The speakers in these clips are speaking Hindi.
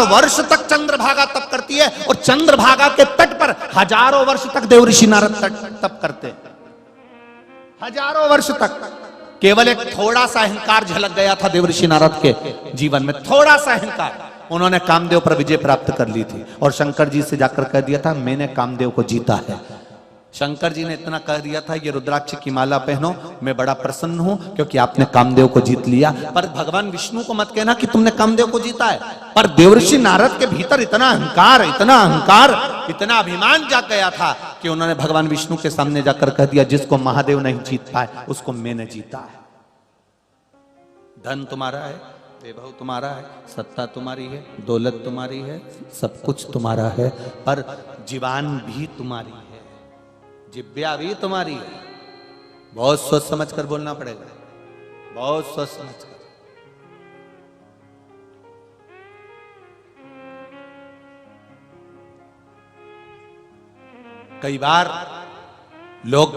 वर्ष तक चंद्रभागा तप करती है, और चंद्रभागा के तट पर हजारों वर्ष तक देवऋषि नारद तप करते हैं, हजारों वर्ष तक। केवल एक थोड़ा सा अहंकार झलक गया था देवऋषि नारद के जीवन में, थोड़ा सा अहंकार। उन्होंने कामदेव पर विजय प्राप्त कर ली थी और शंकर जी से जाकर कह दिया था मैंने कामदेव को जीता है। शंकर जी ने इतना कह दिया था ये रुद्राक्ष की माला पहनो, मैं बड़ा प्रसन्न हूं क्योंकि आपने कामदेव को जीत लिया। पर भगवान विष्णु को मत कहना कि तुमने कामदेव को जीता है। पर देवऋषि नारद के भीतर इतना अहंकार, इतना अहंकार, इतना अभिमान जाग गया था कि उन्होंने भगवान विष्णु के सामने जाकर कह दिया जिसको महादेव नहीं जीत पाए उसको मैंने जीता है। धन तुम्हारा है, वैभव तुम्हारा है, सत्ता तुम्हारी है, दौलत तुम्हारी है, सब कुछ तुम्हारा है, पर जीवान भी तुम्हारी है, जिब्या भी तुम्हारी है। बहुत सोच समझ कर बोलना पड़ेगा, बहुत सोच समझ कर। कई बार लोग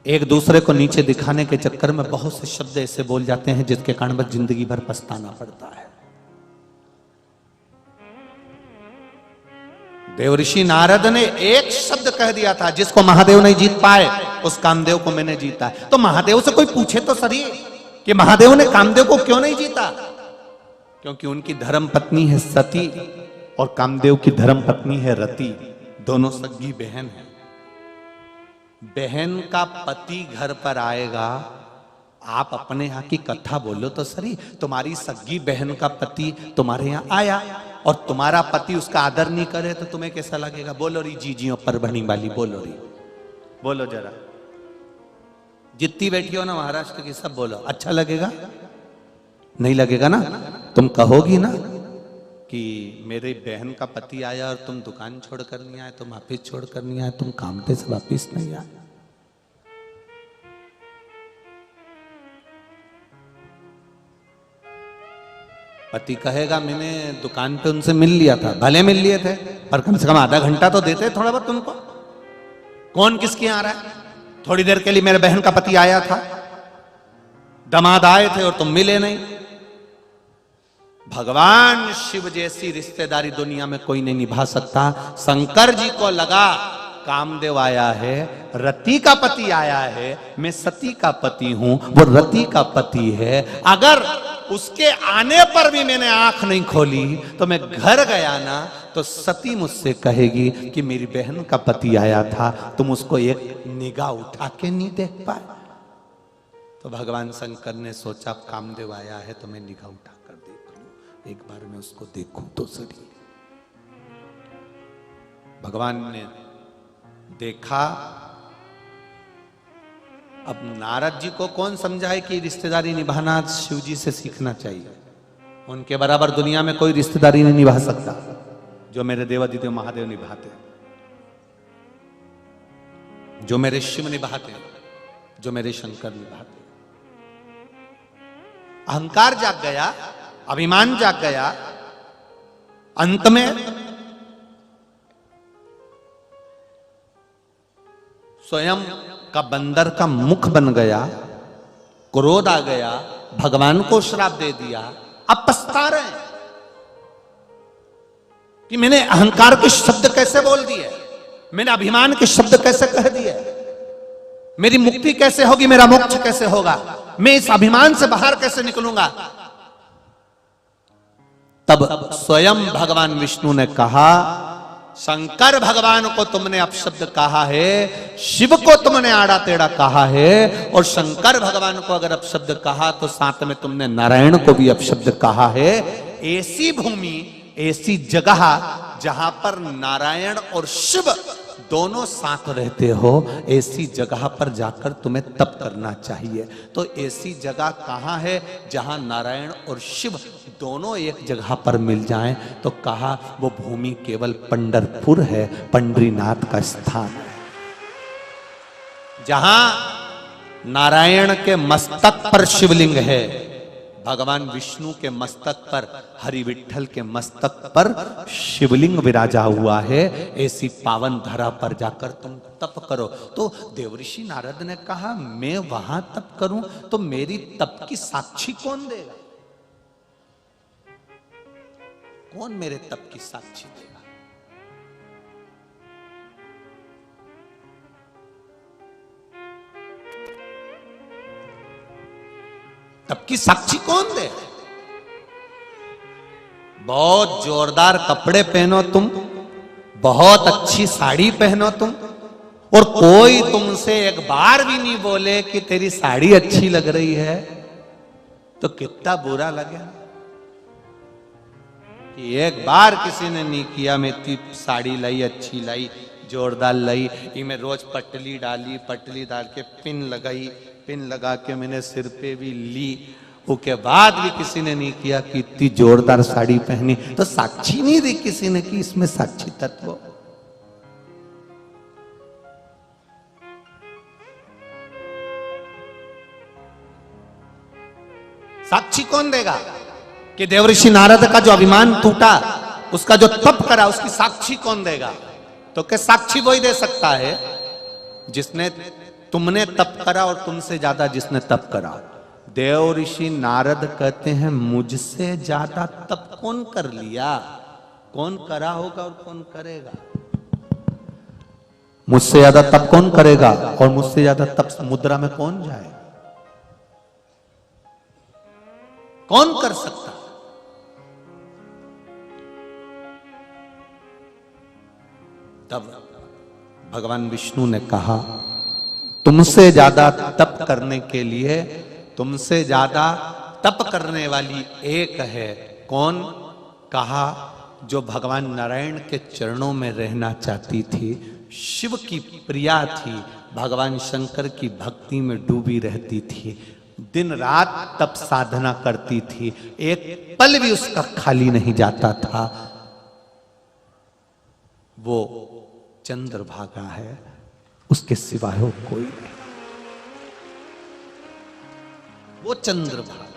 एक दूसरे को नीचे दिखाने के चक्कर में बहुत से शब्द ऐसे बोल जाते हैं जिसके कारण बस जिंदगी भर पछताना पड़ता है। देवऋषि नारद ने एक शब्द कह दिया था जिसको महादेव नहीं जीत पाए उस कामदेव को मैंने जीता है। तो महादेव से कोई पूछे तो सही कि महादेव ने कामदेव को क्यों नहीं जीता? क्योंकि उनकी धर्म पत्नी है सती और कामदेव की धर्म पत्नी है रति, दोनों सगी बहन है। बहन का पति घर पर आएगा, आप अपने यहाँ की कथा बोलो तो सही। तुम्हारी सगी बहन का पति तुम्हारे यहाँ आया और तुम्हारा पति उसका आदर नहीं करे तो तुम्हें कैसा लगेगा? बोलो री जीजियों पर बनी वाली, बोलो री, बोलो जरा। जितनी बैठी हो ना महाराष्ट्र की सब बोलो, अच्छा लगेगा? नहीं लगेगा ना? तुम कहोगी ना कि मेरे बहन का पति आया और तुम दुकान छोड़कर नहीं आए, तुम ऑफिस छोड़कर नहीं आए, तुम काम पे से वापिस नहीं आए। पति कहेगा मैंने दुकान पे उनसे मिल लिया था, भले मिल लिए थे पर कम से कम आधा घंटा तो देते थोड़ा बहुत तुमको। कौन किसके यहाँ आ रहा है? थोड़ी देर के लिए मेरे बहन का पति आया था, दामाद आए थे और तुम मिले नहीं। भगवान शिव जैसी रिश्तेदारी दुनिया में कोई नहीं निभा सकता। शंकर जी को लगा कामदेव आया है, रति का पति आया है, मैं सती का पति हूं, वो रति का पति है। अगर उसके आने पर भी मैंने आंख नहीं खोली तो मैं घर गया ना तो सती मुझसे कहेगी कि मेरी बहन का पति आया था, तुम उसको एक निगाह उठा के नहीं देख पाए। तो भगवान शंकर ने सोचा कामदेव आया है तो मैं निगाह उठा कर देख लूं, एक बार मैं उसको देखूं तो सही। भगवान ने देखा। अब नारद जी को कौन समझाए कि रिश्तेदारी निभाना शिव जी से सीखना चाहिए। उनके बराबर दुनिया में कोई रिश्तेदारी नहीं निभा सकता जो मेरे देवादिदेव महादेव निभाते, जो मेरे शिव निभाते, जो मेरे शंकर निभाते। अहंकार जाग गया, अभिमान जाग गया। अंत में स्वयं का बंदर का मुख बन गया, क्रोध आ गया, भगवान को श्राप दे दिया। अब पछता रहे हैं कि मैंने अहंकार के शब्द कैसे बोल दिए, मैंने अभिमान के शब्द कैसे कह दिए, मेरी मुक्ति कैसे होगी, मेरा मोक्ष कैसे होगा, मैं इस अभिमान से बाहर कैसे निकलूंगा। तब स्वयं भगवान विष्णु ने कहा, शंकर भगवान को तुमने अपशब्द कहा है, शिव को तुमने आड़ा टेढ़ा कहा है, और शंकर भगवान को अगर अपशब्द कहा तो साथ में तुमने नारायण को भी अपशब्द कहा है। ऐसी भूमि, ऐसी जगह जहां पर नारायण और शिव दोनों साथ रहते हो, ऐसी जगह पर जाकर तुम्हें तप करना चाहिए। तो ऐसी जगह कहां है जहां नारायण और शिव दोनों एक जगह पर मिल जाएं? तो कहा वो भूमि केवल पंढरपुर है, पंढरीनाथ का स्थान है, जहां नारायण के मस्तक पर शिवलिंग है, भगवान विष्णु के मस्तक पर, हरि विठ्ठल के मस्तक पर शिवलिंग विराजा हुआ है। ऐसी पावन धरा पर जाकर तुम तप करो। तो देवऋषि नारद ने कहा मैं वहां तप करूं तो मेरी तप की साक्षी कौन देगा? कौन मेरे तप की साक्षी देगा? तप की साक्षी कौन दे? बहुत जोरदार कपड़े पहनो तुम, बहुत अच्छी साड़ी पहनो तुम, और कोई तुमसे एक बार भी नहीं बोले कि तेरी साड़ी अच्छी लग रही है, तो कितना बुरा लगे। कि एक बार किसी ने नहीं किया, मैं इतनी साड़ी लाई, अच्छी लाई, जोरदार लाई, ये मैं रोज पटली डाली, पटली डाल के पिन लगाई, पिन लगा के मैंने सिर पे भी ली, उसके बाद भी किसी ने नहीं किया कि इतनी जोरदार साड़ी पहनी, तो साक्षी नहीं दी किसी ने कि इसमें साक्षी तत्व। साक्षी कौन देगा? कि देवऋषि नारद का जो अभिमान टूटा, उसका जो तप करा, उसकी साक्षी कौन देगा? तो क्या साक्षी वही दे सकता है जिसने, तुमने तप करा और तुमसे ज्यादा जिसने तप करा। देवऋषि नारद कहते हैं मुझसे ज्यादा तप कौन कर लिया? कौन करा होगा और कौन करेगा? मुझसे ज्यादा तप कौन करेगा और मुझसे ज्यादा तप समुद्र में कौन जाए? कौन कर सकता? तब भगवान विष्णु ने कहा, तुमसे ज्यादा तप करने के लिए, तुमसे ज्यादा तप करने वाली एक है। कौन? कहा जो भगवान नारायण के चरणों में रहना चाहती थी, शिव की प्रिया थी, भगवान शंकर की भक्ति में डूबी रहती थी, दिन रात तप साधना करती थी, एक पल भी उसका खाली नहीं जाता था। वो चंद्रभागा है, उसके सिवाय हो कोई नहीं। वो चंद्रभागा।